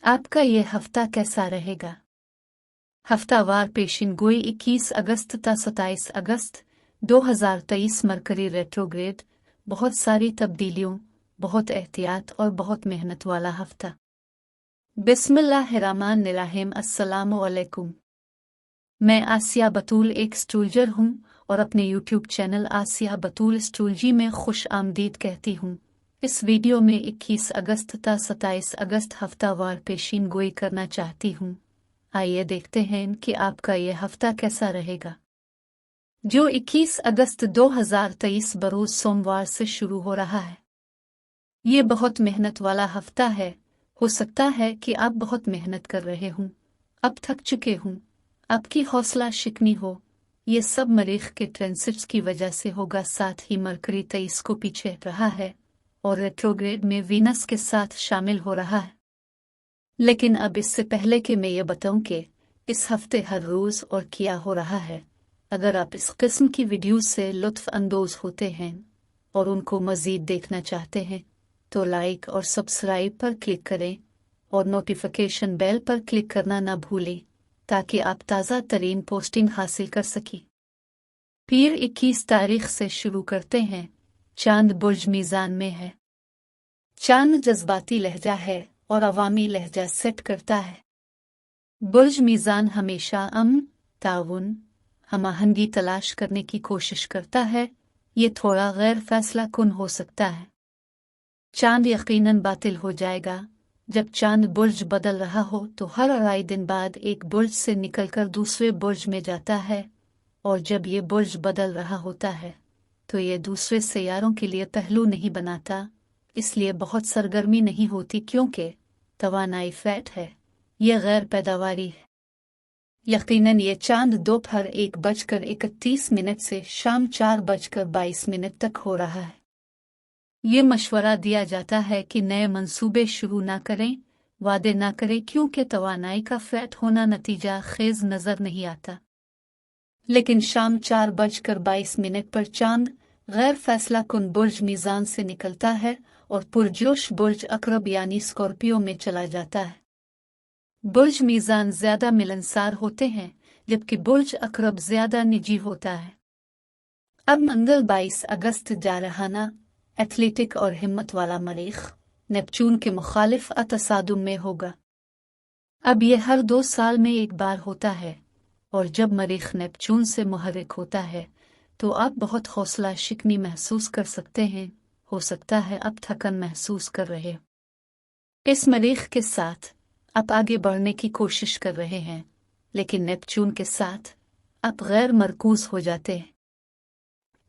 आपका ये हफ्ता कैसा रहेगा? हफ्तावार पेशिनगोई 21 अगस्त ता 27 अगस्त 2023 मरकरी रेट्रोग्रेड। बहुत सारी तब्दीलियों, बहुत एहतियात और बहुत मेहनत वाला हफ्ता। बिस्मिल्लाहिर्रहमानिर्रहीम। अस्सलामु अलैकुम। मैं आसिया बतूल एक स्ट्रूलजर हूँ और अपने यूट्यूब चैनल आसिया बतूल स्ट्रूलजी में खुश आमदीद कहती हूँ। इस वीडियो में 21 अगस्त ता 27 अगस्त हफ्तावार पेशीन गोई करना चाहती हूँ। आइए देखते हैं कि आपका ये हफ्ता कैसा रहेगा, जो 21 अगस्त 2023 बरोज सोमवार से शुरू हो रहा है। ये बहुत मेहनत वाला हफ्ता है। हो सकता है कि आप बहुत मेहनत कर रहे हों, अब थक चुके हों, आपकी हौसला शिकनी हो। ये सब मरीख के ट्रांसिट्स की वजह से होगा। साथ ही मरकरी 23 को पीछे रहा है और रेट्रोग्रेड में वीनस के साथ शामिल हो रहा है। लेकिन अब इससे पहले कि मैं ये बताऊं कि इस हफ्ते हर रोज़ और क्या हो रहा है, अगर आप इस किस्म की वीडियोस से लुत्फ़ अंदोज़ होते हैं और उनको मज़ीद देखना चाहते हैं तो लाइक और सब्सक्राइब पर क्लिक करें और नोटिफिकेशन बेल पर क्लिक करना ना भूलें ताकि आप ताज़ा तरीन पोस्टिंग हासिल कर सकें। फिर 21 तारीख से शुरू करते हैं। चांद बुर्ज मीज़ान में है। चांद जज्बाती लहजा है और अवामी लहजा सेट करता है। बुर्ज मीज़ान हमेशा अमन, ताउन, हमाहंगी तलाश करने की कोशिश करता है। ये थोड़ा गैर फैसला कुन हो सकता है। चांद यकीनन बातिल हो जाएगा जब चांद बुर्ज बदल रहा हो तो हर अढ़ाई दिन बाद एक बुर्ज से निकलकर दूसरे बुर्ज में जाता है, और जब ये बुर्ज बदल रहा होता है तो ये दूसरे सैयारों के लिए पहलू नहीं बनाता, इसलिए बहुत सरगर्मी नहीं होती क्योंकि तवानाई फैट है, ये गैर पैदावारी है। यकीनन ये चांद दोपहर 1:31 से शाम 4:22 तक हो रहा है। ये मशवरा दिया जाता है कि नए मंसूबे शुरू ना करें, वादे ना करें, क्योंकि तवानाई का फैट होना नतीजा खेज नजर नहीं आता। लेकिन शाम 4:22 पर चांद गैर फैसला कुन बुर्ज मीज़ान से निकलता है और पुरजोश बुर्ज अकरब यानी स्कॉर्पियो में चला जाता है। बुर्ज मीज़ान ज्यादा मिलनसार होते हैं जबकि बुर्ज अकरब ज्यादा निजी होता है। अब मंगल 22 अगस्त जारहाना, एथलेटिक और हिम्मत वाला मरीख नेपच्यून के मुखालिफ अतसादुम में होगा। अब यह हर 2 साल में एक बार होता है और जब मरीख नेपच्यून से मुहर्रिक होता है तो आप बहुत हौसला शिकनी महसूस कर सकते हैं। हो सकता है आप थकन महसूस कर रहे हो। इस मरीख के साथ आप आगे बढ़ने की कोशिश कर रहे हैं, लेकिन नेपच्यून के साथ आप गैर मरकूज हो जाते हैं।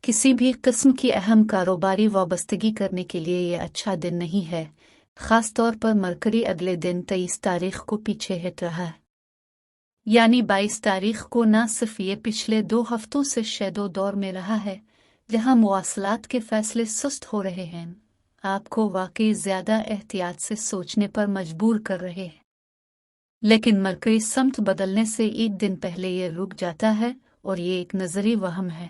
किसी भी किस्म की अहम कारोबारी वाबस्तगी करने के लिए यह अच्छा दिन नहीं है, खास तौर पर मरकरी अगले दिन 23 तारीख को पीछे हट रहा है। यानी 22 तारीख को न सिर्फ ये पिछले 2 हफ्तों से शैडो दौर में रहा है जहां मुवासलात के फैसले सुस्त हो रहे हैं, आपको वाकई ज्यादा एहतियात से सोचने पर मजबूर कर रहे हैं। लेकिन मरकरी समत बदलने से एक दिन पहले ये रुक जाता है और ये एक नजरी वहम है।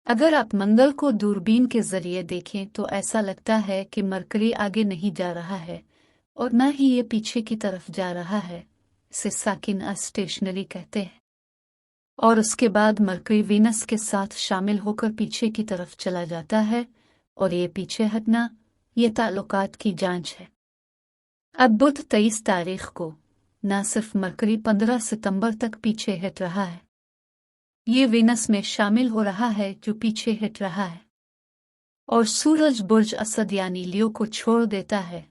अगर आप मंगल को दूरबीन के जरिए देखें तो ऐसा लगता है कि मरकरी आगे नहीं जा रहा है और न ही ये पीछे की तरफ जा रहा है। इसे साकिन स्टेशनरी कहते हैं। और उसके बाद मरकरी वीनस के साथ शामिल होकर पीछे की तरफ चला जाता है, और ये पीछे हटना ये ताल्लुकात की जांच है। अब बुध 23 तारीख को न सिर्फ मरकरी 15 सितंबर तक पीछे हट रहा है, ये वीनस में शामिल हो रहा है जो पीछे हट रहा है, और सूरज बुर्ज असद यानी लियो को छोड़ देता है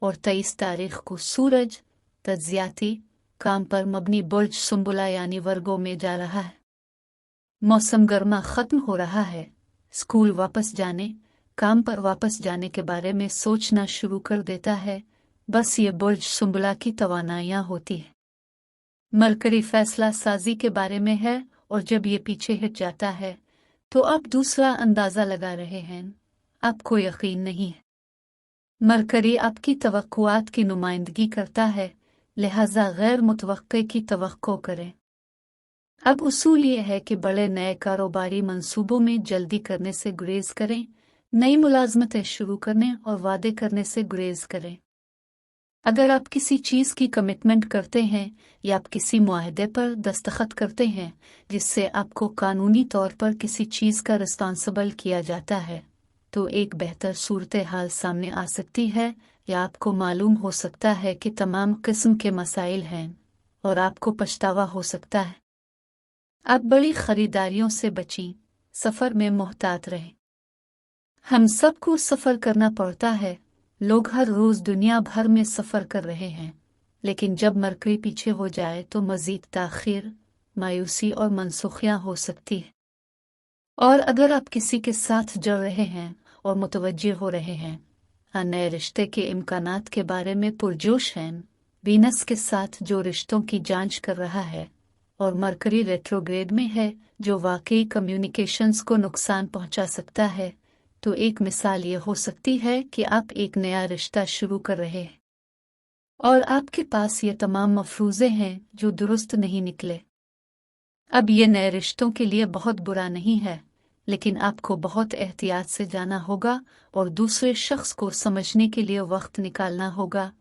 और 23 तारीख को सूरज तज्जियाती काम पर मबनी बुर्ज सुंबुला यानी वर्गो में जा रहा है। मौसम गर्मा खत्म हो रहा है। स्कूल वापस जाने, काम पर वापस जाने के बारे में सोचना शुरू कर देता है। बस ये बुर्ज सुंबुला की तवानाइयां होती है। मरकरी फैसला साजी के बारे में है, और जब ये पीछे हट जाता है तो आप दूसरा अंदाजा लगा रहे हैं, आपको यकीन नहीं है। मरकरी आपकी तवक्कुआत की नुमाइंदगी करता है, लिहाजा गैर मुतवक्के की तवक्को करें। अब उसूल ये है कि बड़े नए कारोबारी मंसूबों में जल्दी करने से गुरेज करें, नई मुलाजमतें शुरू करने और वादे करने से गुरेज करें। अगर आप किसी चीज़ की कमिटमेंट करते हैं या आप किसी मुआहदे पर दस्तखत करते हैं जिससे आपको कानूनी तौर पर किसी चीज़ का रिस्पॉन्सिबल किया जाता है, तो एक बेहतर सूरत हाल सामने आ सकती है या आपको मालूम हो सकता है कि तमाम किस्म के मसाइल हैं और आपको पछतावा हो सकता है। आप बड़ी खरीदारियों से बचें, सफ़र में मोहतात रहें। हम सबको सफ़र करना पड़ता है। लोग हर रोज़ दुनिया भर में सफ़र कर रहे हैं, लेकिन जब मरकरी पीछे हो जाए तो मज़ीद ताख़ीर, मायूसी और मनसूखियाँ हो सकती है। और अगर आप किसी के साथ जुड़ रहे हैं और मुतवज्जे हो रहे हैं, नए रिश्ते के इम्कानात के बारे में पुरजोश हैं, वीनस के साथ जो रिश्तों की जांच कर रहा है और मरकरी रेट्रोग्रेड में है जो वाकई कम्युनिकेशंस को नुकसान पहुंचा सकता है, तो एक मिसाल ये हो सकती है कि आप एक नया रिश्ता शुरू कर रहे हैं और आपके पास ये तमाम मफरूज़े हैं जो दुरुस्त नहीं निकले। अब ये नए रिश्तों के लिए बहुत बुरा नहीं है, लेकिन आपको बहुत एहतियात से जाना होगा और दूसरे शख्स को समझने के लिए वक्त निकालना होगा।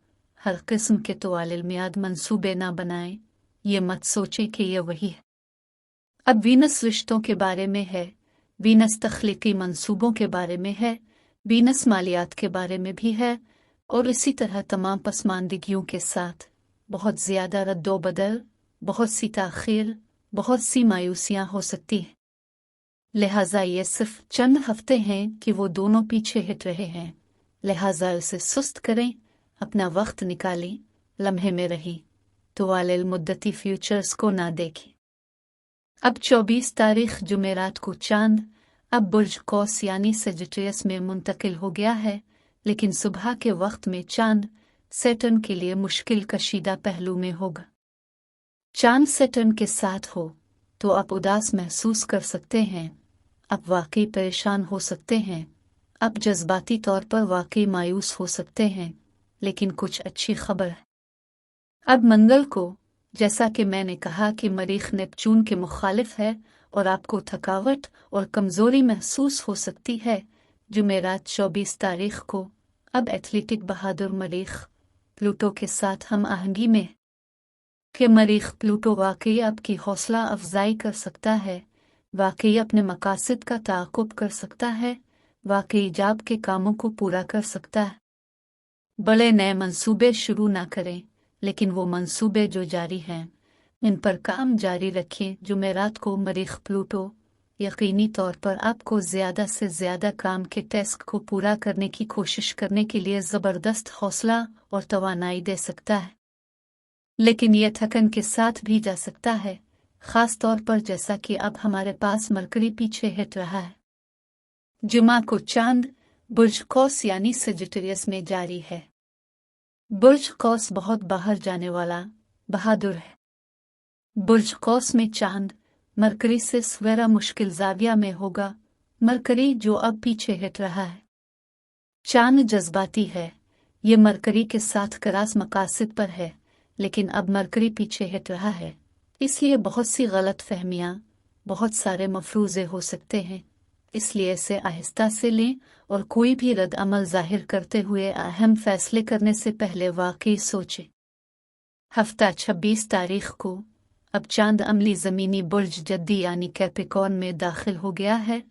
हर किस्म के तवालिल मियाद मंसूबे ना बनाएं। ये मत सोचें कि ये वही है। अब वीनस रिश्तों के बारे में है, वीनस तख्लीकी मंसूबों के बारे में है, वीनस मालियात के बारे में भी है, और इसी तरह तमाम पसमानदगियों के साथ बहुत ज़्यादा रद्दोबदल, बहुत सी ताख़ीर, बहुत सी मायूसियाँ हो सकती हैं। लिहाजा ये सिर्फ चंद हफ्ते हैं कि वो दोनों पीछे हट रहे हैं, लिहाजा उसे सुस्त करें, अपना वक्त निकालें, लम्हे में रहें, तो वालिल मुद्दती फ्यूचर्स को ना देखें। अब 24 तारीख जुमेरात को चांद अब बुर्ज कौस यानी सेजिटेरियस में मुंतकिल हो गया है, लेकिन सुबह के वक्त में चांद सैटर्न के लिए मुश्किल कशीदा पहलू में होगा। चांद सैटर्न के साथ हो तो आप उदास महसूस कर सकते हैं, आप वाकई परेशान हो सकते हैं, आप जज्बाती तौर पर वाकई मायूस हो सकते हैं, लेकिन कुछ अच्छी खबर है। अब मंगल को, जैसा कि मैंने कहा कि मरीख नेपचून के मुखालिफ है और आपको थकावट और कमज़ोरी महसूस हो सकती है, जुमेरात 24 तारीख को अब एथलेटिक बहादुर मरीख प्लूटो के साथ हम आहंगी में कि मरीख प्लूटो वाकई आपकी हौसला अफजाई कर सकता है, वाकई अपने मकासद का ताक़ुब कर सकता है, वाकई जाब के कामों को पूरा कर सकता है। बड़े नए मंसूबे शुरू ना करें, लेकिन वो मंसूबे जो जारी हैं इन पर काम जारी रखें। जुमेरात को मरीख प्लूटो यकीनी तौर पर आपको ज़्यादा से ज़्यादा काम के टास्क को पूरा करने की कोशिश करने के लिए ज़बरदस्त हौसला और तवानाई दे सकता है, लेकिन यह थकन के साथ भी जा सकता है, ख़ास तौर पर जैसा कि अब हमारे पास मरकरी पीछे हट रहा है। जुमा को चांद बुर्ज कौस यानी सेजिटेरियस में जारी है। बुर्ज कौस बहुत बाहर जाने वाला बहादुर है। बुर्ज कौस में चांद मरकरी से सवेरा मुश्किल ज़ाविया में होगा, मरकरी जो अब पीछे हट रहा है। चांद जज्बाती है, ये मरकरी के साथ करास मकासद पर है, लेकिन अब मरकरी पीछे हट रहा है, इसलिए बहुत सी गलत फहमियाँ, बहुत सारे मफरूज़े हो सकते हैं। इसलिए इसे आहिस्ता से लें और कोई भी रद्द अमल ज़ाहिर करते हुए अहम फैसले करने से पहले वाकई सोचें। हफ्ता 26 तारीख को अब चांद अमली ज़मीनी बुर्ज जद्दी यानी कैप्रिकॉर्न में दाखिल हो गया है,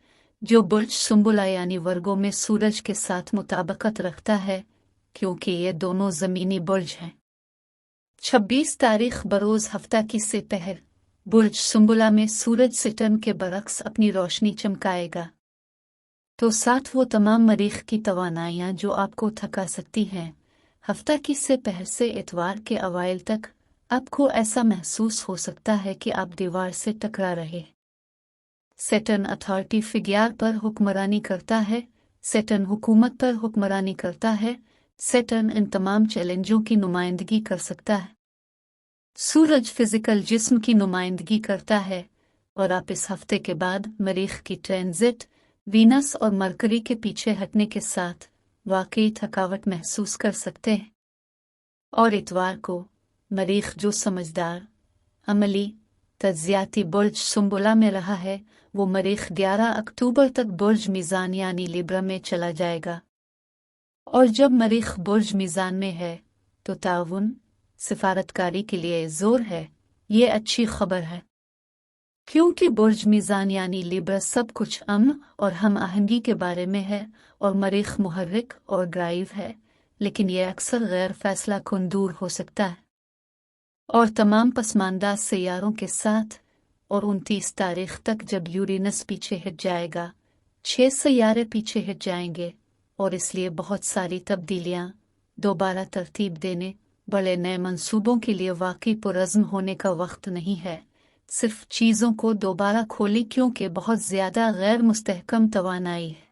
जो बुर्ज सुंबुला यानी वर्गों में सूरज के साथ मुताबिकत रखता है, क्योंकि ये दोनों ज़मीनी बुर्ज हैं। 26 तारीख बरोज़ हफ्ता की सेपहर बुर्ज सुंबुला में सूरज सिटन के बरक्स अपनी रोशनी चमकाएगा, तो साथ वो तमाम मरीख की तवानाइयाँ जो आपको थका सकती हैं। हफ्ता की सेपहर से इतवार के अवाइल तक आपको ऐसा महसूस हो सकता है कि आप दीवार से टकरा रहे। सैटर्न अथॉरिटी फिगियार पर हुक्मरानी करता है, सैटर्न हुकूमत पर हुक्मरानी करता है, सैटर्न इन तमाम चैलेंजों की नुमाइंदगी कर सकता है। सूरज फिजिकल जिस्म की नुमाइंदगी करता है, और आप इस हफ्ते के बाद मरीख की ट्रांजिट वीनस और मरकरी के पीछे हटने के साथ वाकई थकावट महसूस कर सकते हैं। और इतवार को मरीख जो समझदार, अमली तज्जियाती बुर्ज सुंबुला में रहा है, वो मरीख 11 अक्टूबर तक बुर्ज मीज़ान यानी लिब्रा में चला जाएगा। और जब मरीख बुर्ज मीज़ान में है तो ताउन सिफारतकारी के लिए जोर है। ये अच्छी खबर है, क्योंकि बुर्ज मीज़ान यानी लिब्रा सब कुछ अमन और हम आहंगी के बारे में है, और मरीख मुहर्रिक और ड्राइव है, लेकिन यह अक्सर गैर फैसला कुन दूर हो सकता है और तमाम पसमानदा सैयारों के साथ। और 29 तारीख तक जब यूरेनस पीछे हट जाएगा, 6 सैयारे पीछे हट जाएंगे, और इसलिए बहुत सारी तब्दीलियां दोबारा तरतीब देने बड़े नए मंसूबों के लिए वाकई पुरज़्म होने का वक्त नहीं है। सिर्फ चीज़ों को दोबारा खोली, क्योंकि बहुत ज़्यादा गैर मुस्तहकम तवानाई है।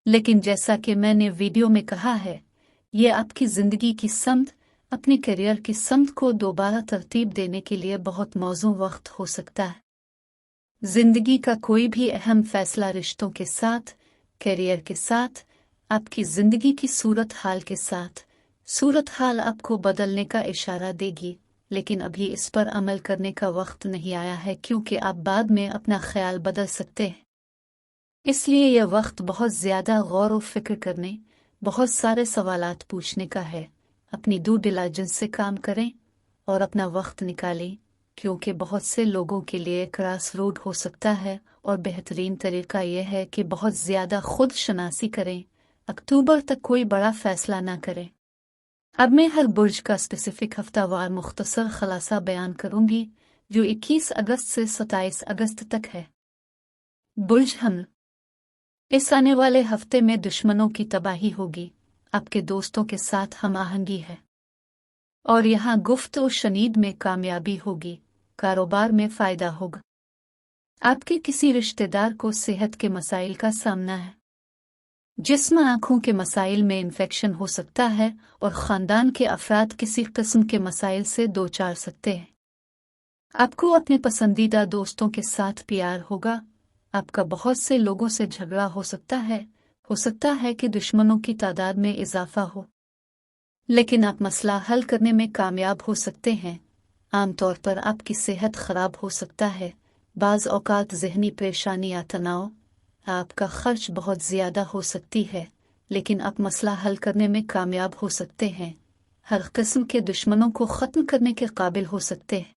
लेकिन जैसा कि मैंने वीडियो में कहा है, ये आपकी ज़िंदगी की समत, अपने करियर की समत को दोबारा तरतीब देने के लिए बहुत मौजूद वक्त हो सकता है। ज़िंदगी का कोई भी अहम फैसला रिश्तों के साथ, करियर के साथ, आपकी ज़िंदगी की सूरत हाल के साथ, सूरत हाल आपको बदलने का इशारा देगी, लेकिन अभी इस पर अमल करने का वक्त नहीं आया है, क्योंकि आप बाद में अपना ख्याल बदल सकते हैं। इसलिए यह वक्त बहुत ज़्यादा गौर और फिक्र करने, बहुत सारे सवालात पूछने का है। अपनी ड्यू डिलिजेंस से काम करें और अपना वक्त निकालें, क्योंकि बहुत से लोगों के लिए क्रॉस रोड हो सकता है, और बेहतरीन तरीका यह है कि बहुत ज़्यादा खुद शनासी करें। अक्टूबर तक कोई बड़ा फैसला ना करें। अब मैं हर बुर्ज का स्पेसिफिक हफ्तावार मुख्तसर खलासा बयान करूंगी, जो 21 अगस्त से 27 अगस्त तक है। बुर्ज हमल। इस आने वाले हफ्ते में दुश्मनों की तबाही होगी, आपके दोस्तों के साथ हम आहंगी है, और यहाँ गुफ्त और शनीद में कामयाबी होगी, कारोबार में फ़ायदा होगा। आपके किसी रिश्तेदार को सेहत के मसाइल का सामना है, जिस्म आँखों के मसाइल में इन्फेक्शन हो सकता है, और ख़ानदान के अफराद किसी किस्म के मसाइल से दो चार सकते हैं। आपको अपने पसंदीदा दोस्तों के साथ प्यार होगा। आपका बहुत से लोगों से झगड़ा हो सकता है कि दुश्मनों की तादाद में इजाफा हो, लेकिन आप मसला हल करने में कामयाब हो सकते हैं। आमतौर पर आपकी सेहत खराब हो सकता है, बाज़ औक़ात ज़हनी परेशानी या तनाव, आपका खर्च बहुत ज़्यादा हो सकती है, लेकिन आप मसला हल करने में कामयाब हो सकते हैं। हर किस्म के दुश्मनों को ख़त्म करने के काबिल हो सकते हैं।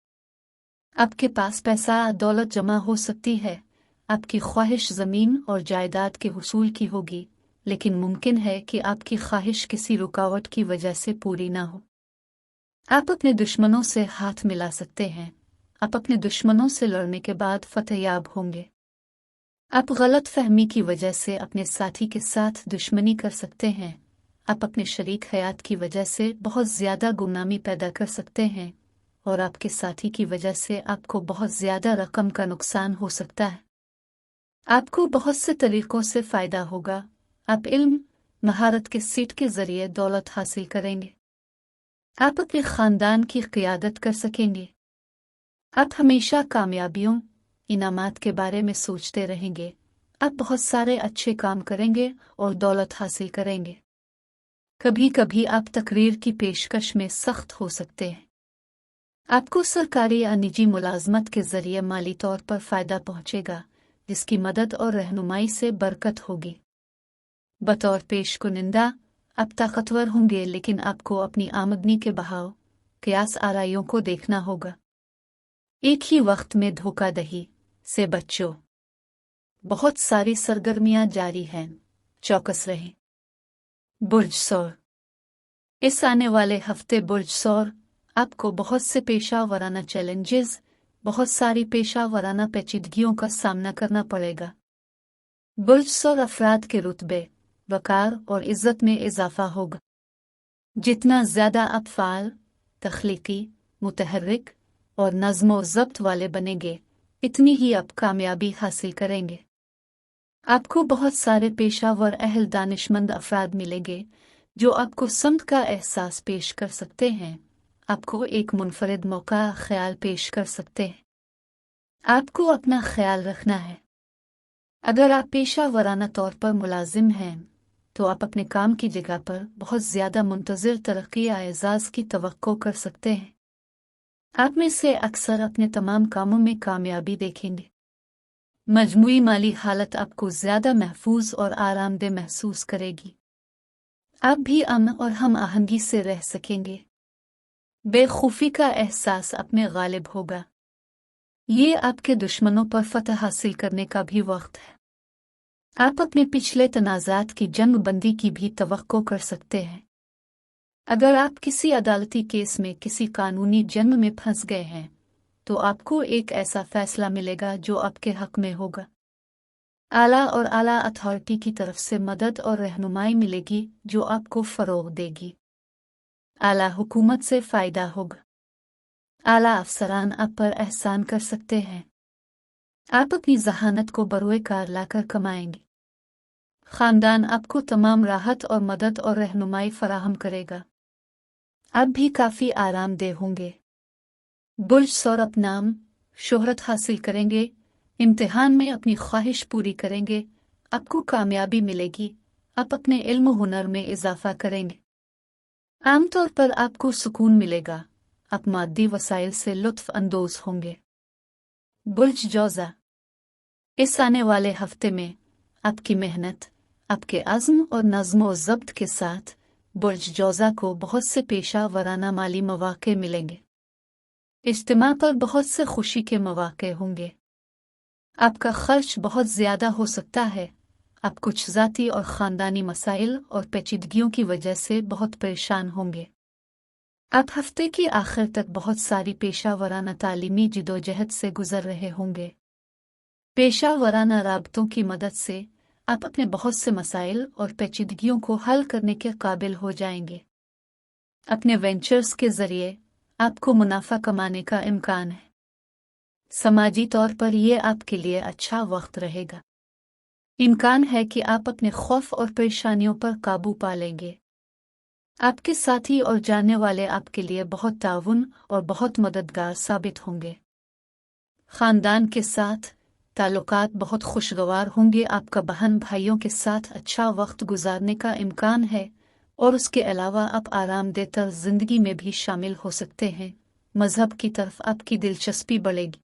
आपके पास पैसा दौलत जमा हो सकती है। आपकी ख्वाहिश ज़मीन और जायदाद के हुसूल की होगी, लेकिन मुमकिन है कि आपकी ख्वाहिश किसी रुकावट की वजह से पूरी ना हो। आप अपने दुश्मनों से हाथ मिला सकते हैं। आप अपने दुश्मनों से लड़ने के बाद फतेहयाब होंगे। आप गलत फहमी की वजह से अपने साथी के साथ दुश्मनी कर सकते हैं। आप अपने शरीक हयात की वजह से बहुत ज़्यादा गुमनामी पैदा कर सकते हैं, और आपके साथी की वजह से आपको बहुत ज़्यादा रकम का नुकसान हो सकता है। आपको बहुत से तरीक़ों से फ़ायदा होगा। आप इल्म, महारत के सीट के ज़रिए दौलत हासिल करेंगे। आप अपने ख़ानदान की क़ियादत कर सकेंगे। आप हमेशा कामयाबियों, इनामात के बारे में सोचते रहेंगे। आप बहुत सारे अच्छे काम करेंगे और दौलत हासिल करेंगे। कभी कभी आप तकरीर की पेशकश में सख्त हो सकते हैं। आपको सरकारी या निजी मुलाजमत के ज़रिए माली तौर पर फ़ायदा पहुँचेगा, जिसकी मदद और रहनुमाई से बरकत होगी। बतौर पेश कुनिंदा आप ताकतवर होंगे, लेकिन आपको अपनी आमदनी के बहाव, क़यास आराइयों को देखना होगा। एक ही वक्त में धोखाधड़ी से बचो। बहुत सारी सरगर्मियां जारी हैं, चौकस रहें। बुर्ज सौर। इस आने वाले हफ्ते बुर्ज सौर आपको बहुत से पेशा वराना चैलेंजेस, बहुत सारी पेशा वराना पेचीदगियों का सामना करना पड़ेगा। बुर्ज सौर अफराद के रुतबे, वकार और इज़्ज़त में इजाफा होगा। जितना ज़्यादा आप फ़ाल, तख्लीकी, मुतहर्रिक और नज़्म व ज़ब्त वाले बनेंगे, इतनी ही आप कामयाबी हासिल करेंगे। आपको बहुत सारे पेशावर अहल दानिशमंद अफराद मिलेंगे, जो आपको समत का एहसास पेश कर सकते हैं। आपको एक मुनफरिद मौका ख्याल पेश कर सकते हैं। आपको अपना ख्याल रखना है। अगर आप पेशा वराना तौर पर मुलाजिम हैं, तो आप अपने काम की जगह पर बहुत ज़्यादा मुंतज़िर तरक्की या एजाज़ की तवक्को कर सकते हैं। आप में से अक्सर अपने तमाम कामों में कामयाबी देखेंगे। मजमूई माली हालत आपको ज़्यादा महफूज और आरामदेह महसूस करेगी। आप भी अमन और हम आहंगी से रह सकेंगे। बेखौफी का एहसास आप में गालिब होगा। ये आपके दुश्मनों पर फतह हासिल करने का भी वक्त है। आप अपने पिछले तनाज़ात की जंगबंदी की भी तवक्को कर सकते हैं। अगर आप किसी अदालती केस में किसी कानूनी जंग में फंस गए हैं तो आपको एक ऐसा फैसला मिलेगा जो आपके हक में होगा। आला और आला अथॉरिटी की तरफ से मदद और रहनुमाई मिलेगी जो आपको फ़रोग़ देगी। आला हुकूमत से फ़ायदा होगा। आला अफसरान आप पर एहसान कर सकते हैं। आप अपनी जहानत को बरोए कार लाकर कमाएंगे। ख़ानदान आपको तमाम राहत और मदद और रहनुमाई फराहम करेगा। आप भी काफ़ी आरामदेह होंगे। बुर्ज सौरभ नाम शोहरत हासिल करेंगे। इम्तिहान में अपनी ख्वाहिश पूरी करेंगे। आपको कामयाबी मिलेगी। आप अपने इल्म हुनर में इजाफा करेंगे। आमतौर पर आपको सुकून मिलेगा। आप मादी वसाइल से लुत्फ़ अंदोज़ होंगे। बुर्ज जौज़ा, इस आने वाले हफ्ते में आपकी मेहनत, आपके अज़्म और नज़्म व ज़ब्त के साथ बुर्ज जौज़ा को बहुत से पेशा वराना माली मौक़े मिलेंगे। इज्तिमा पर बहुत से खुशी के मौक़े होंगे। आपका खर्च बहुत ज़्यादा हो सकता है। आप कुछ ज़ाती और ख़ानदानी मसाइल और पेचीदगियों की वजह से बहुत परेशान होंगे। आप हफ्ते की आखिर तक बहुत सारी पेशा वराना तालीमी जिदोजहद से गुज़र रहे होंगे। पेशा वराना राबतों की मदद से आप अपने बहुत से मसाइल और पेचीदगियों को हल करने के काबिल हो जाएंगे। अपने वेंचर्स के ज़रिए आपको मुनाफा कमाने का इम्कान है। समाजी तौर पर यह आपके लिए अच्छा वक्त रहेगा। इम्कान है कि आप अपने खौफ और परेशानियों पर काबू पा लेंगे। आपके साथी और जानने वाले आपके लिए बहुत ताउन और बहुत मददगार साबित होंगे। ख़ानदान के साथ ताल्लुकात बहुत खुशगवार होंगे। आपका बहन भाइयों के साथ अच्छा वक्त गुजारने का इम्कान है और उसके अलावा आप आरामदेह ज़िंदगी में भी शामिल हो सकते हैं। मज़हब की तरफ आपकी दिलचस्पी बढ़ेगी।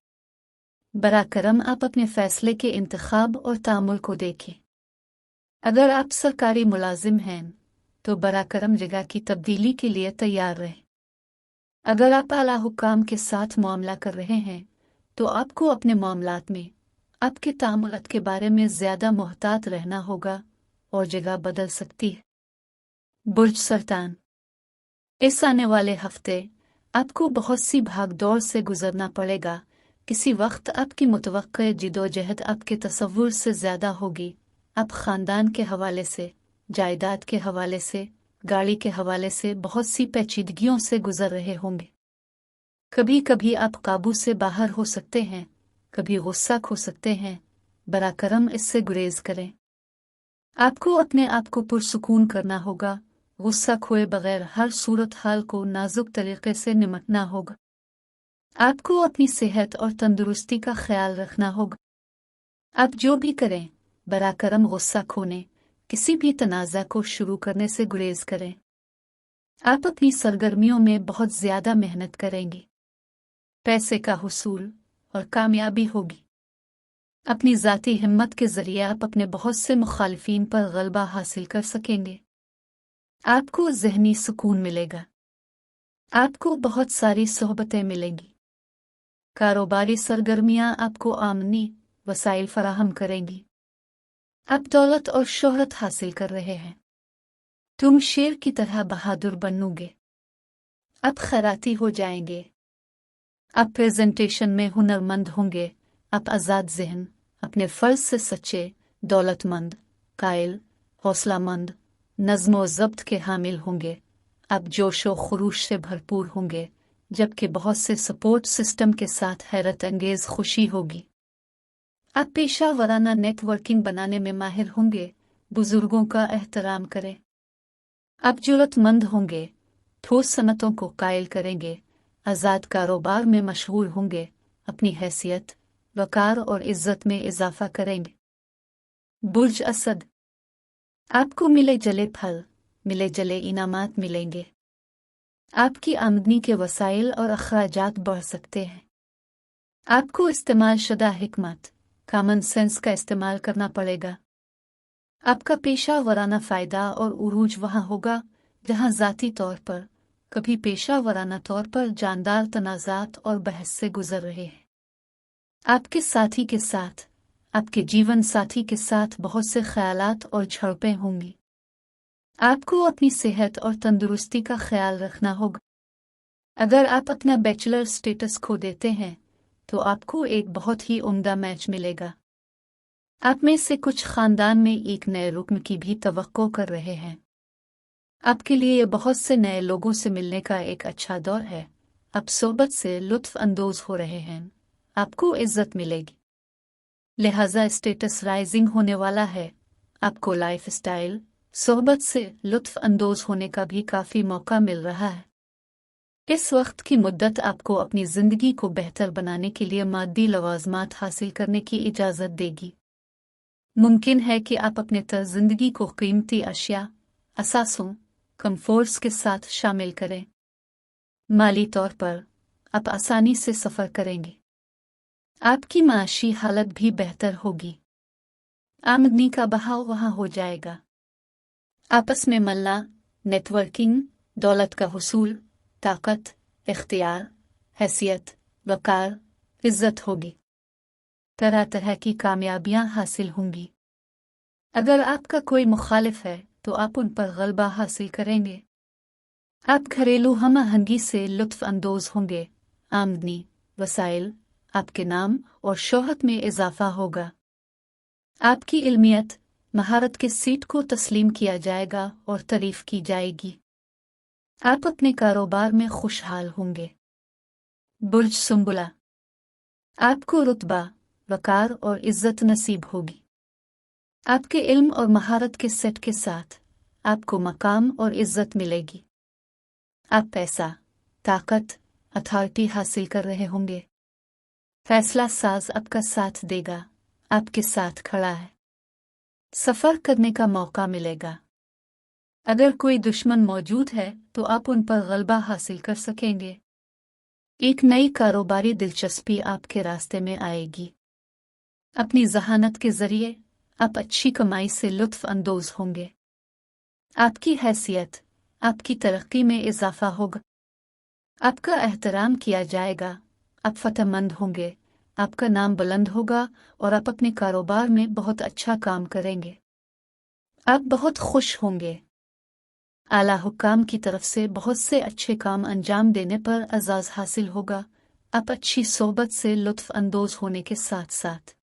बराकरम आप अपने फ़ैसले के इंतखाब और तामुल को देखें। अगर आप सरकारी मुलाजिम हैं तो बराकरम जगह की तब्दीली के लिए तैयार रहें। अगर आप आला हुक्काम के साथ मामला कर रहे हैं तो आपको अपने मामलात में आपके तामुलात के बारे में ज़्यादा मोहतात रहना होगा और जगह बदल सकती है। बुर्ज सरतान, इस आने वाले हफ्ते आपको बहुत सी भागदौड़ से गुजरना पड़ेगा। किसी वक्त आपकी मुतवक्के जिदोजहद आपके तसव्वुर से ज़्यादा होगी। आप ख़ानदान के हवाले से, जायदाद के हवाले से, गाड़ी के हवाले से बहुत सी पेचीदगियों से गुजर रहे होंगे। कभी कभी आप काबू से बाहर हो सकते हैं, कभी गुस्सा खो सकते हैं। बराकरम इससे गुरेज करें। आपको अपने आप को पुरसुकून करना होगा। गुस्सा खोए बगैर हर सूरत हाल को नाजुक तरीके से निमटना होगा। आपको अपनी सेहत और तंदुरुस्ती का ख्याल रखना होगा। आप जो भी करें, बराकरम गुस्सा खोने, किसी भी तनाज़ा को शुरू करने से गुरेज करें। आप अपनी सरगर्मियों में बहुत ज़्यादा मेहनत करेंगे। पैसे का हुसूल और कामयाबी होगी। अपनी ज़ाती हिम्मत के ज़रिए आप अपने बहुत से मुखालिफिन पर गलबा हासिल कर सकेंगे। आपको ज़हनी सुकून मिलेगा। आपको बहुत सारी सोहबतें मिलेंगी। कारोबारी सरगर्मियां आपको आमनी वसाइल फराहम करेंगी। आप दौलत और शोहरत हासिल कर रहे हैं। तुम शेर की तरह बहादुर बनोगे। आप खैराती हो जाएंगे। आप प्रेजेंटेशन में हुनरमंद होंगे। आप आज़ाद ज़हन, अपने फ़र्ज से सच्चे, दौलतमंद, कायल, हौसलामंद, नज़्म व ज़ब्त के हामिल होंगे। आप जोशो खरूश से भरपूर होंगे, जबकि बहुत से सपोर्ट सिस्टम के साथ हैरत अंगेज खुशी होगी। आप पेशा वराना नेटवर्किंग बनाने में माहिर होंगे। बुजुर्गों का एहतराम करें। आप जुर्रतमंद होंगे, ठोस सनतों को कायल करेंगे। आज़ाद कारोबार में मशहूर होंगे। अपनी हैसियत, वकार और इज्जत में इजाफा करेंगे। बुर्ज असद, आपको मिले जले फल, मिले जले इनामात मिलेंगे। आपकी आमदनी के वसाइल और अखराजात बढ़ सकते हैं। आपको इस्तेमाल शुदा हिकमत कॉमन सेंस का इस्तेमाल करना पड़ेगा। आपका पेशा वराना फ़ायदा और उरूज वहाँ होगा जहाँ ज़ाती तौर पर कभी पेशा वराना तौर पर जानदार तनाज़ात और बहस से गुजर रहे हैं। आपके साथी के साथ, आपके जीवन साथी के साथ बहुत से ख्यालात और झड़पें होंगी। आपको अपनी सेहत और तंदुरुस्ती का ख्याल रखना होगा। अगर आप अपना बैचलर स्टेटस खो देते हैं तो आपको एक बहुत ही उम्दा मैच मिलेगा। आप में से कुछ खानदान में एक नए रुकन की भी तवक्को कर रहे हैं। आपके लिए ये बहुत से नए लोगों से मिलने का एक अच्छा दौर है। आप सोबत से लुत्फ अंदोज हो रहे हैं, आपको इज्जत मिलेगी, लिहाजा स्टेटस राइजिंग होने वाला है। आपको लाइफ स्टाइल सोहबत से लुत्फ अंदोज होने का भी काफ़ी मौका मिल रहा है। इस वक्त की मुद्दत आपको अपनी ज़िंदगी को बेहतर बनाने के लिए मादी लवाजमात हासिल करने की इजाज़त देगी। मुमकिन है कि आप अपने तर्ज ज़िंदगी को कीमती अशिया, असासों, कंफर्ट्स के साथ शामिल करें। माली तौर पर आप आसानी से सफ़र करेंगे। आपकी माशी हालत भी बेहतर होगी। आमदनी का बहाव वहाँ हो जाएगा। आपस में मल्ला, नेटवर्किंग, दौलत का हुसूल, ताकत, इख्तियार, हैसियत, वकार, इज्जत होगी। तरह तरह की कामयाबियां हासिल होंगी। अगर आपका कोई मुखालिफ है तो आप उन पर गलबा हासिल करेंगे। आप घरेलू हम आहंगी से लुत्फ अंदोज होंगे। आमदनी, वसाइल, आपके नाम और शोहरत में इजाफा होगा। आपकी इल्मियत, महारत के सीट को तस्लीम किया जाएगा और तारीफ की जाएगी। आप अपने कारोबार में खुशहाल होंगे। बुर्ज सुंबुला, आपको रुतबा, वकार और इज्जत नसीब होगी। आपके इल्म और महारत के सेट के साथ आपको मकाम और इज्जत मिलेगी। आप पैसा, ताकत, अथॉरिटी हासिल कर रहे होंगे। फैसला साज आपका साथ देगा, आपके साथ खड़ा है। सफ़र करने का मौका मिलेगा। अगर कोई दुश्मन मौजूद है तो आप उन पर गलबा हासिल कर सकेंगे। एक नई कारोबारी दिलचस्पी आपके रास्ते में आएगी। अपनी जहानत के जरिए आप अच्छी कमाई से लुत्फ अंदोज होंगे। आपकी हैसियत, आपकी तरक्की में इजाफा होगा। आपका एहतराम किया जाएगा। आप फतहमंद होंगे। आपका नाम बुलंद होगा और आप अपने कारोबार में बहुत अच्छा काम करेंगे। आप बहुत खुश होंगे। आला हुक्काम की तरफ से बहुत से अच्छे काम अंजाम देने पर एजाज़ हासिल होगा। आप अच्छी सोबत से लुत्फ अंदोज होने के साथ साथ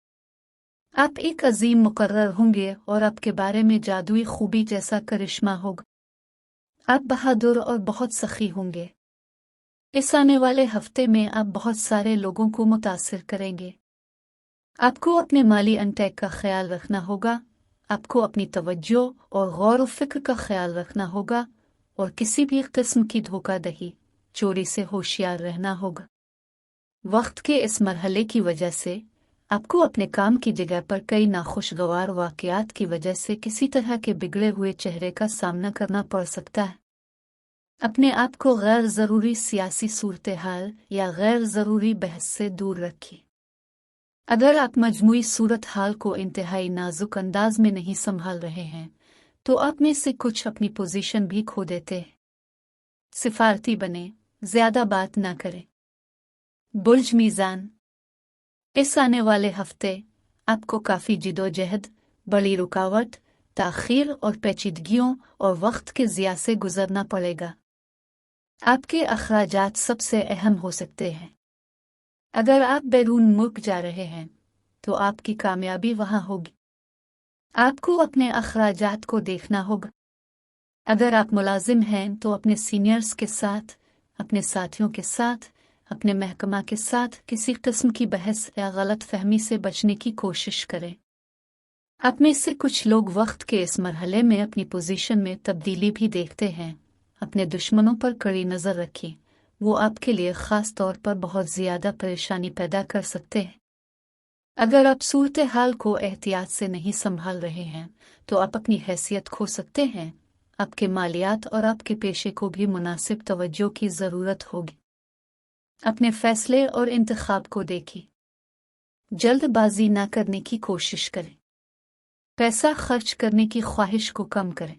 आप एक अजीम मुकर्रर होंगे और आपके बारे में जादुई खूबी जैसा करिश्मा होगा। आप बहादुर और बहुत सखी होंगे। इस आने वाले हफ्ते में आप बहुत सारे लोगों को मुतासिर करेंगे। आपको अपने माली अनटैक का ख्याल रखना होगा। आपको अपनी तवज्जो और गौर व फिक्र का ख्याल रखना होगा और किसी भी किस्म की धोखाधड़ी, चोरी से होशियार रहना होगा। वक्त के इस मरहले की वजह से आपको अपने काम की जगह पर कई नाखुशगवार वाक़यात की वजह से किसी तरह के बिगड़े हुए चेहरे का सामना करना पड़ सकता है। अपने आप को गैर ज़रूरी सियासी सूरत हाल या गैर ज़रूरी बहस से दूर रखिए। अगर आप मजमूई सूरत हाल को इंतहाई नाजुक अंदाज में नहीं संभाल रहे हैं तो आप में से कुछ अपनी पोजीशन भी खो देते हैं। सिफारती बने, ज़्यादा बात ना करें। बुर्ज मीज़ान, इस आने वाले हफ्ते आपको काफ़ी जिदोजहद, बड़ी रुकावट, ताख़ीर और पेचीदगियों और वक्त के ज़िया से गुजरना पड़ेगा। आपके अखराजात सबसे अहम हो सकते हैं। अगर आप बैरून मुल्क जा रहे हैं तो आपकी कामयाबी वहाँ होगी। आपको अपने अखराजात को देखना होगा। अगर आप मुलाजिम हैं तो अपने सीनियर्स के साथ, अपने साथियों के साथ, अपने महकमा के साथ किसी किस्म की बहस या गलत फहमी से बचने की कोशिश करें। आप में से कुछ लोग वक्त के इस मरहले में अपनी पोजीशन में तब्दीली भी देखते हैं। अपने दुश्मनों पर कड़ी नज़र रखें, वो आपके लिए ख़ास तौर पर बहुत ज़्यादा परेशानी पैदा कर सकते हैं। अगर आप सूरत हाल को एहतियात से नहीं संभाल रहे हैं तो आप अपनी हैसियत खो सकते हैं। आपके मालियात और आपके पेशे को भी मुनासिब तवज्जो की ज़रूरत होगी। अपने फैसले और इंतखाब को देखें। जल्दबाजी न करने की कोशिश करें। पैसा खर्च करने की ख्वाहिश को कम करें।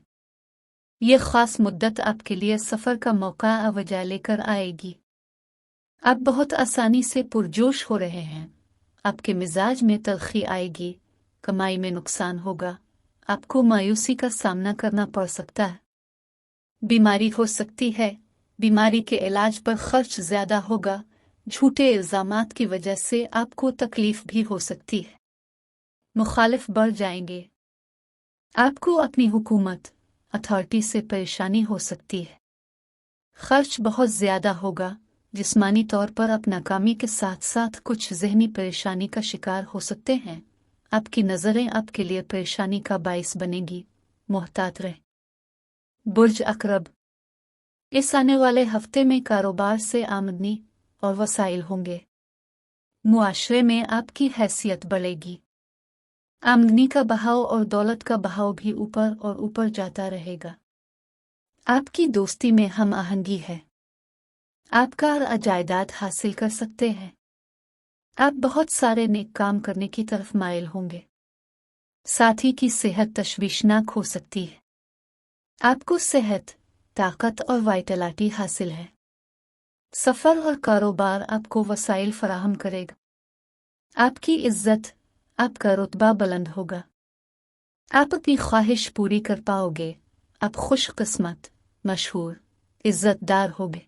यह ख़ास मुद्दत आपके लिए सफ़र का मौका वजह लेकर आएगी। आप बहुत आसानी से पुरजोश हो रहे हैं। आपके मिजाज में तल्खी आएगी। कमाई में नुकसान होगा। आपको मायूसी का सामना करना पड़ सकता है। बीमारी हो सकती है। बीमारी के इलाज पर खर्च ज़्यादा होगा। झूठे इल्ज़ामात की वजह से आपको तकलीफ भी हो सकती है। मुखालिफ बढ़ जाएंगे। आपको अपनी हुकूमत अथॉरिटी से परेशानी हो सकती है। खर्च बहुत ज़्यादा होगा। जिस्मानी तौर पर आप नाकामी के साथ साथ कुछ ज़हनी परेशानी का शिकार हो सकते हैं। आपकी नज़रें आपके लिए परेशानी का बाइस बनेगी। मुहतात रहें। बुर्ज अकरब, इस आने वाले हफ्ते में कारोबार से आमदनी और वसाइल होंगे। मुआशरे में आपकी हैसियत बढ़ेगी। आमदनी का बहाव और दौलत का बहाव भी ऊपर और ऊपर जाता रहेगा। आपकी दोस्ती में हम आहंगी है। आप कार जायदाद हासिल कर सकते हैं। आप बहुत सारे नेक काम करने की तरफ माइल होंगे। साथी की सेहत तशवीशनाक हो सकती है। आपको सेहत, ताकत और वाइटलिटी हासिल है। सफ़र और कारोबार आपको वसाइल फराहम करेगा। आपकी इज्जत, आपका रुतबा बुलंद होगा। आप अपनी ख्वाहिश पूरी कर पाओगे। आप खुशकिस्मत, मशहूर, इज्जतदार होगे।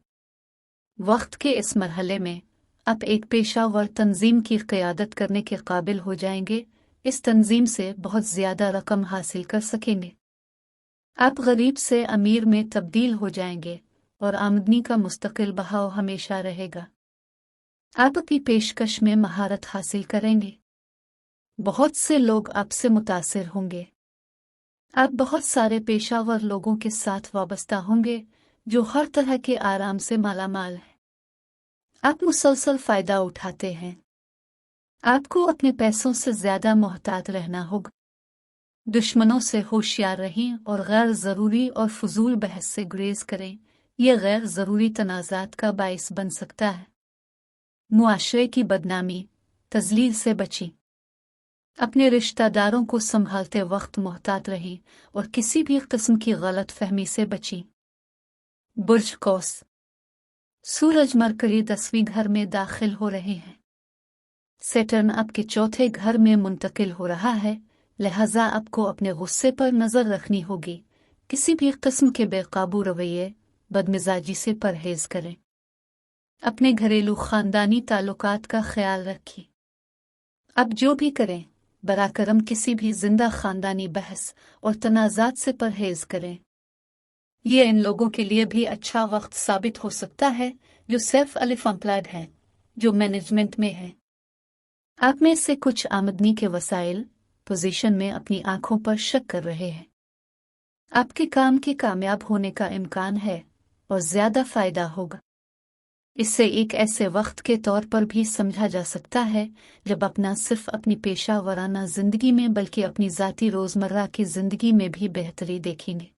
वक्त के इस मरहले में आप एक पेशावर तंजीम की क़यादत करने के काबिल हो जाएंगे। इस तंजीम से बहुत ज़्यादा रकम हासिल कर सकेंगे। आप गरीब से अमीर में तब्दील हो जाएंगे और आमदनी का मुस्तकिल बहाव हमेशा रहेगा। आप अपनी पेशकश में महारत हासिल करेंगे। बहुत से लोग आपसे मुतासिर होंगे। आप बहुत सारे पेशावर लोगों के साथ वाबस्ता होंगे जो हर तरह के आराम से मालामाल हैं। आप मुसलसल फ़ायदा उठाते हैं। आपको अपने पैसों से ज़्यादा मोहतात रहना होगा। दुश्मनों से होशियार रहें और गैर ज़रूरी और फजूल बहस से गुरेज करें। यह गैर ज़रूरी तनाज़ात का बाइस बन सकता है। मुआशरे की बदनामी, तज़लील से बचें। अपने रिश्तेदारों को संभालते वक्त मोहतात रहें और किसी भी किस्म की गलत फहमी से बचें। बुर्ज कौस, सूरज मरकरी 10वीं घर में दाखिल हो रहे हैं। सैटर्न आपके चौथे घर में मुंतकिल हो रहा है, लिहाजा आपको अपने गुस्से पर नज़र रखनी होगी। किसी भी किस्म के बेकाबू रवैये, बदमिजाजी से परहेज करें। अपने घरेलू ख़ानदानी ताल्लुकात का ख्याल रखें। अब जो भी करें, बराकरम किसी भी जिंदा ख़ानदानी बहस और तनाज़ात से परहेज करें। ये इन लोगों के लिए भी अच्छा वक्त साबित हो सकता है जो सेल्फ अलिफ एम्प्लॉयड हैं, जो मैनेजमेंट में हैं। आप में से कुछ आमदनी के वसाइल पोजीशन में अपनी आंखों पर शक कर रहे हैं। आपके काम के कामयाब होने का इम्कान है और ज़्यादा फ़ायदा होगा। इसे एक ऐसे वक्त के तौर पर भी समझा जा सकता है जब अपना सिर्फ अपनी पेशा वराना ज़िंदगी में बल्कि अपनी ज़ाती रोज़मर्रा की ज़िंदगी में भी बेहतरी देखेंगे।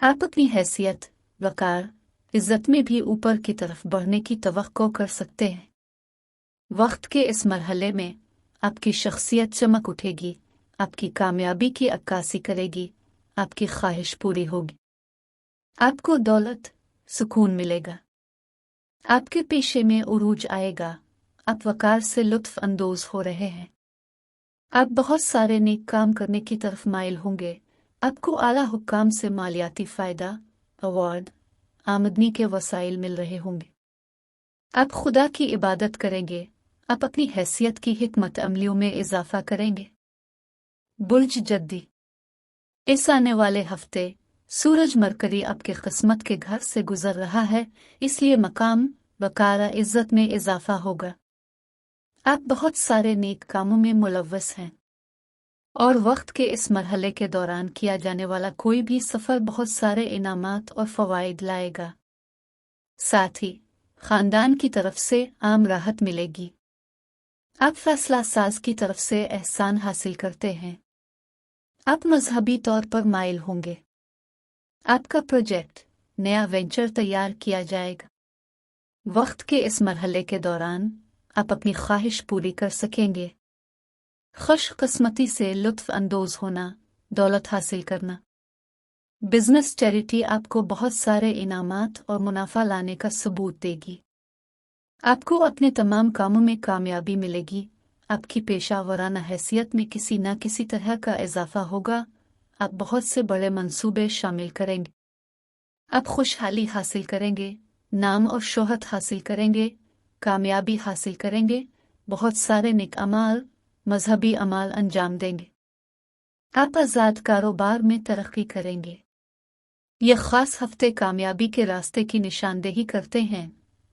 आप अपनी हैसियत, वकार, इज्जत में भी ऊपर की तरफ बढ़ने की तवक्को कर सकते हैं। वक्त के इस मरहले में आपकी शख्सियत चमक उठेगी। आपकी कामयाबी की अक्कासी करेगी। आपकी ख्वाहिश पूरी होगी। आपको दौलत, सुकून मिलेगा। आपके पेशे में उरूज आएगा। आप वकार से लुत्फ अंदोज हो रहे हैं। आप बहुत सारे नेक काम करने की तरफ माइल होंगे। आपको आला हुक्काम से मालियाती फ़ायदा, अवार्ड, आमदनी के वसाइल मिल रहे होंगे। आप खुदा की इबादत करेंगे। आप अपनी हैसियत की हिकमत अमलियों में इजाफा करेंगे। बुर्ज जद्दी, इस आने वाले हफ्ते सूरज मरकरी आपके किस्मत के घर से गुजर रहा है, इसलिए मकाम, वकारा, इज्जत में इजाफा होगा। आप बहुत सारे नेक कामों में मुलव्वस हैं और वक्त के इस मरहले के दौरान किया जाने वाला कोई भी सफ़र बहुत सारे इनामात और फ़वाइद लाएगा। साथ ही ख़ानदान की तरफ से आम राहत मिलेगी। आप फैसला साज की तरफ से एहसान हासिल करते हैं। आप मजहबी तौर पर माइल होंगे। आपका प्रोजेक्ट, नया वेंचर तैयार किया जाएगा। वक्त के इस मरहले के दौरान आप अपनी ख्वाहिश पूरी कर सकेंगे। खुशकिस्मती से लुत्फ अंदोज होना, दौलत हासिल करना। बिजनेस चैरिटी आपको बहुत सारे इनामात और मुनाफा लाने का सबूत देगी। आपको अपने तमाम कामों में कामयाबी मिलेगी। आपकी पेशा वराना हैसियत में किसी न किसी तरह का इजाफा होगा। आप बहुत से बड़े मंसूबे शामिल करेंगे। आप खुशहाली हासिल करेंगे, नाम और शोहरत हासिल करेंगे, कामयाबी हासिल करेंगे, बहुत सारे नेक अमाल, मजहबी अमाल अंजाम देंगे। आप आज़ाद कारोबार में तरक्की करेंगे। यह ख़ास हफ्ते कामयाबी के रास्ते की निशानदेही करते हैं।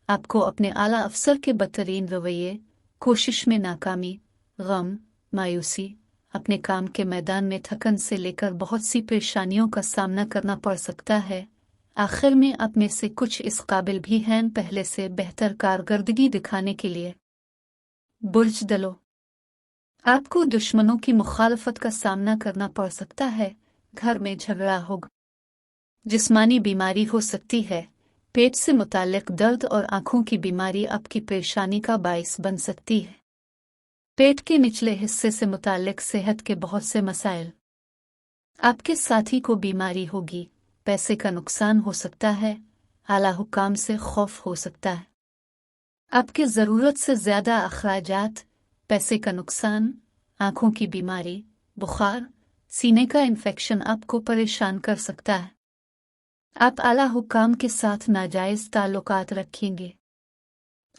आपको अपने आला अफसर के बदतरीन रवैये, कोशिश में नाकामी, गम, मायूसी, अपने काम के मैदान में थकन से लेकर बहुत सी परेशानियों का सामना करना पड़ सकता है। आखिर में आप में से कुछ इस काबिल भी हैं पहले से बेहतर कारकर्दगी दिखाने के लिए। बुर्ज दलो, आपको दुश्मनों की मुखालफत का सामना करना पड़ सकता है। घर में झगड़ा होगा। जिस्मानी बीमारी हो सकती है। पेट से मुताल्लिक दर्द और आंखों की बीमारी आपकी परेशानी का बाइस बन सकती है। पेट के निचले हिस्से से मुताल्लिक सेहत के बहुत से मसाइल। आपके साथी को बीमारी होगी। पैसे का नुकसान हो सकता है। आला हुकाम से खौफ हो सकता है। आपके ज़रूरत से ज़्यादा अखराजात, पैसे का नुकसान, आंखों की बीमारी, बुखार, सीने का इन्फेक्शन आपको परेशान कर सकता है। आप आला हुकाम के साथ नाजायज़ ताल्लुकात रखेंगे।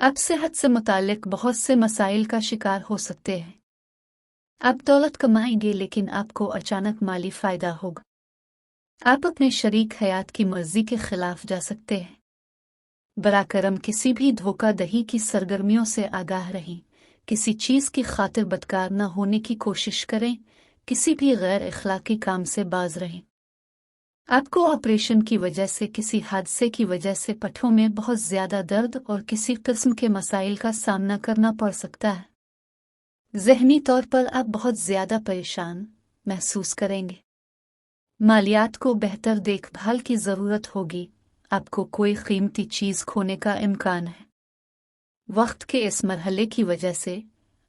आप सेहत से मुताल्लिक बहुत से मसाइल का शिकार हो सकते हैं। आप दौलत कमाएंगे लेकिन आपको अचानक माली फ़ायदा होगा। आप अपने शरीक हयात की मर्जी के खिलाफ जा सकते हैं। बराकरम किसी भी धोखाधड़ी की सरगर्मियों से आगाह रहें। किसी चीज़ की खातिर बदकार न होने की कोशिश करें। किसी भी गैर इखलाकी काम से बाज रहें। आपको ऑपरेशन की वजह से, किसी हादसे की वजह से पट्ठों में बहुत ज़्यादा दर्द और किसी किस्म के मसाइल का सामना करना पड़ सकता है। ज़हनी तौर पर आप बहुत ज़्यादा परेशान महसूस करेंगे। मालियात को बेहतर देखभाल की ज़रूरत होगी। आपको कोई कीमती चीज़ खोने का इम्कान है। वक्त के इस मरहले की वजह से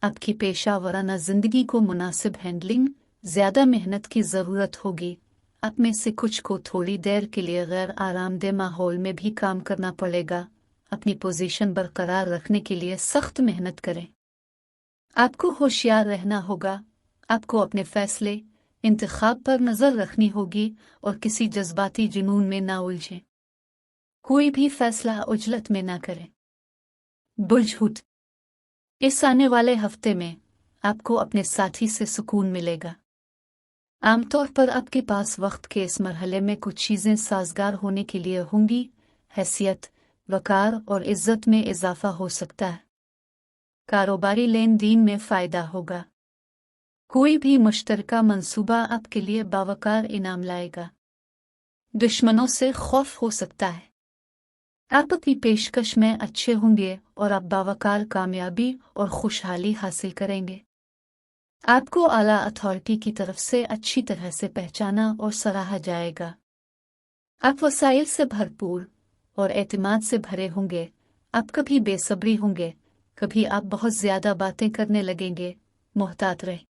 आपकी पेशा वराना ज़िंदगी को मुनासिब हैंडलिंग, ज़्यादा मेहनत की ज़रूरत होगी। आप में से कुछ को थोड़ी देर के लिए गैर आरामदेह माहौल में भी काम करना पड़ेगा। अपनी पोजीशन बरकरार रखने के लिए सख्त मेहनत करें। आपको होशियार रहना होगा। आपको अपने फैसले, इंतखाब पर नज़र रखनी होगी और किसी जज्बाती जुनून में ना उलझें। कोई भी फैसला उजलत में ना करें। बुलझुट, इस आने वाले हफ्ते में आपको अपने साथी से सुकून मिलेगा। आमतौर पर आपके पास वक्त के इस मरहले में कुछ चीज़ें साजगार होने के लिए होंगी। हैसियत, वकार और इज्जत में इजाफा हो सकता है। कारोबारी लेन देन में फ़ायदा होगा। कोई भी मुश्तरका मंसूबा आपके लिए बावकार इनाम लाएगा। दुश्मनों से खौफ हो सकता है। आप अपनी पेशकश में अच्छे होंगे और आप बावकार कामयाबी और खुशहाली हासिल करेंगे। आपको आला अथॉरिटी की तरफ से अच्छी तरह से पहचाना और सराहा जाएगा। आप वसाइल से भरपूर और एतमाद से भरे होंगे। आप कभी बेसब्री होंगे, कभी आप बहुत ज़्यादा बातें करने लगेंगे। मोहतात रहें।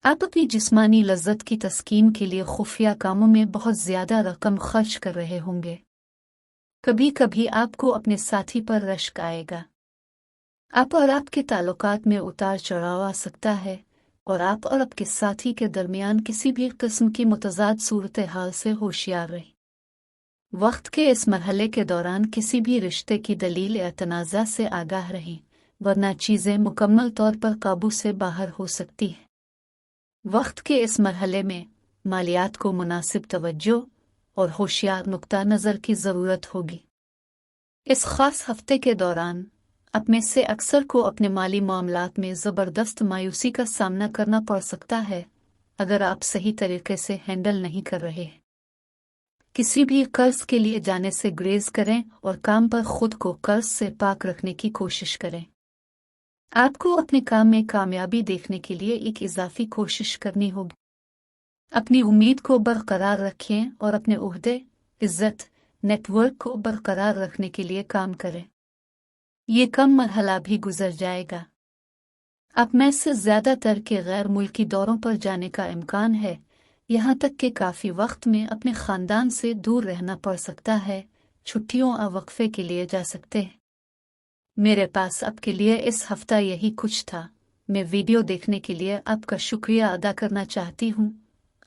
आप अपनी जिस्मानी लज्जत की तस्कीन के लिए खुफिया कामों में बहुत ज़्यादा रकम खर्च कर रहे होंगे। कभी कभी आपको अपने साथी पर रश्क आएगा। आप और आपके ताल्लुकात में उतार चढ़ाव आ सकता है और आप और आपके साथी के दरमियान किसी भी किस्म की मुतज़ाद सूरत हाल से होशियार रहें। वक्त के इस मरहले के दौरान किसी भी रिश्ते की दलील या तनाज़ा से आगाह रहें, वरना चीज़ें मुकम्मल तौर पर काबू से बाहर हो सकती हैं। वक्त के इस मरहले में मालियात को मुनासिब तवज्जो और होशियार नुक्ता नज़र की ज़रूरत होगी। इस ख़ास हफ्ते के दौरान आप में से अक्सर को अपने माली मामलात में ज़बरदस्त मायूसी का सामना करना पड़ सकता है अगर आप सही तरीके से हैंडल नहीं कर रहे हैं। किसी भी कर्ज के लिए जाने से गुरेज करें और काम पर खुद को कर्ज से पाक रखने की कोशिश करें। आपको अपने काम में कामयाबी देखने के लिए एक इजाफी कोशिश करनी होगी। अपनी उम्मीद को बरकरार रखें और अपने ओहदे, इज्जत, नेटवर्क को बरकरार रखने के लिए काम करें। ये कम मरहला भी गुजर जाएगा। अब में से ज़्यादातर के गैर मुल्की दौरों पर जाने का इम्कान है, यहाँ तक कि काफ़ी वक्त में अपने ख़ानदान से दूर रहना पड़ सकता है। छुट्टियों और वक्फे के लिए जा सकते हैं। मेरे पास आपके लिए इस हफ्ता यही कुछ था। मैं वीडियो देखने के लिए आपका शुक्रिया अदा करना चाहती हूँ।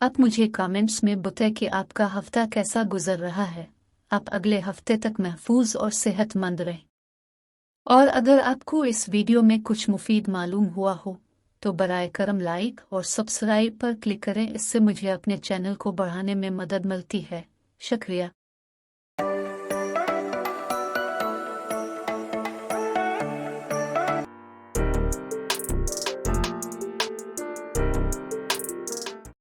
आप मुझे कमेंट्स में बताएं कि आपका हफ्ता कैसा गुजर रहा है। आप अगले हफ्ते तक महफूज और सेहतमंद रहें। और अगर आपको इस वीडियो में कुछ मुफीद मालूम हुआ हो तो बराए करम लाइक और सब्सक्राइब पर क्लिक करें। इससे मुझे अपने चैनल को बढ़ाने में मदद मिलती है। शुक्रिया।